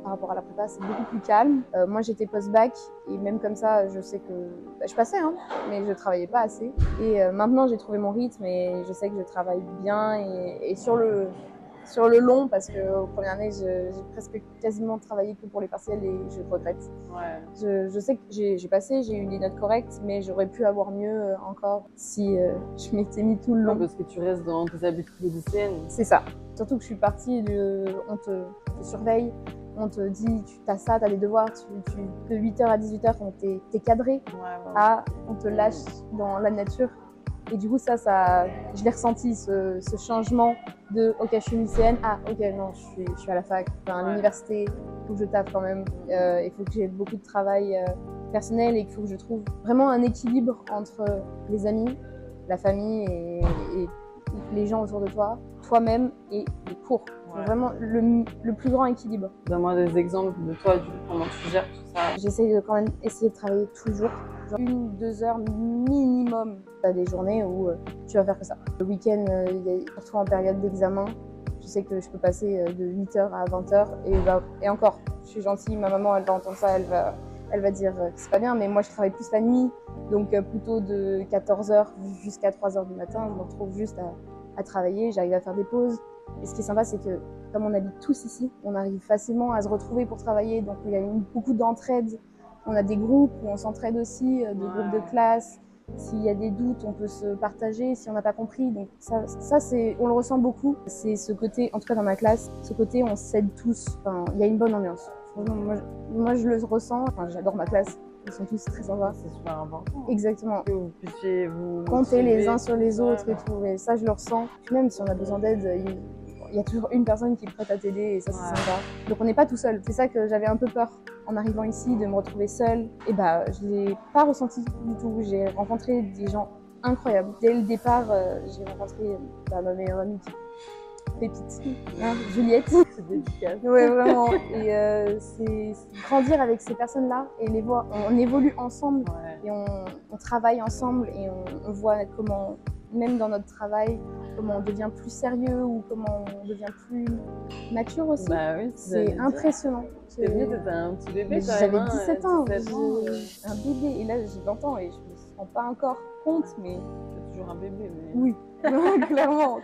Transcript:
par rapport à la prépa, c'est beaucoup plus calme. Moi, j'étais post-bac et même comme ça, je sais que je passais, hein, mais je travaillais pas assez. Et maintenant, j'ai trouvé mon rythme et je sais que je travaille bien et sur le long, parce qu'aux premières années, j'ai presque quasiment travaillé que pour les partiels et je regrette. Ouais. Je sais que j'ai passé, j'ai eu des notes correctes, mais j'aurais pu avoir mieux encore si je m'étais mis tout le long. Ouais, parce que tu restes dans tes habitudes lycéennes. C'est ça. Surtout que je suis partie, on te surveille, on te dit tu as ça, tu as des devoirs, de 8h à 18h, t'es cadré, on te lâche dans la nature. Et du coup, ça je l'ai ressenti, ce changement de ok, je suis lycéenne, ok, non, je suis à la fac, à l'université, il faut que je taffe quand même, il faut que j'ai beaucoup de travail personnel et qu'il faut que je trouve vraiment un équilibre entre les amis, la famille et les gens autour de toi, toi-même et les cours. Vraiment le plus grand équilibre. Donne-moi des exemples de toi, comment tu gères tout ça. J'essaye de quand même essayer de travailler toujours. 1-2 heures minimum. Tu as des journées où tu vas faire que ça. Le week-end, surtout en période d'examen, je sais que je peux passer de 8h à 20h et encore, je suis gentille, ma maman elle va entendre ça, elle va dire que c'est pas bien, mais moi je travaille plus la nuit, donc plutôt de 14h jusqu'à 3h du matin, je me retrouve juste à travailler, j'arrive à faire des pauses. Et ce qui est sympa, c'est que comme on habite tous ici, on arrive facilement à se retrouver pour travailler, donc il y a beaucoup d'entraide. On a des groupes où on s'entraide aussi, des groupes de classe. S'il y a des doutes, on peut se partager si on n'a pas compris. Donc ça on le ressent beaucoup. C'est ce côté, en tout cas dans ma classe, ce côté on s'aide tous. Enfin, il y a une bonne ambiance. Moi je le ressens. Enfin, j'adore ma classe. Ils sont tous très sympas. C'est super important. Exactement. Que vous puissiez vous compter les uns sur les autres et tout. Et ça, je le ressens. Puis même si on a besoin d'aide, il y a toujours une personne qui est prête à t'aider et ça, c'est sympa. Donc on n'est pas tout seul. C'est ça que j'avais un peu peur en arrivant ici, de me retrouver seule. Et je l'ai pas ressenti du tout. J'ai rencontré des gens incroyables. Dès le départ, j'ai rencontré ma meilleure amie, Pépite, hein, Juliette. C'est dédicace. Ouais, vraiment. Et c'est grandir avec ces personnes-là et les voir. On évolue ensemble et on travaille ensemble et on voit comment, même dans notre travail, comment on devient plus sérieux ou comment on devient plus mature aussi. Bah oui, c'est impressionnant. C'est vrai, t'étais un petit bébé quand J'avais même. 17 ans. 17 ans. Un bébé. Et là, j'ai 20 ans et je me rends pas encore compte, mais... C'est toujours un bébé. Mais... Oui, clairement.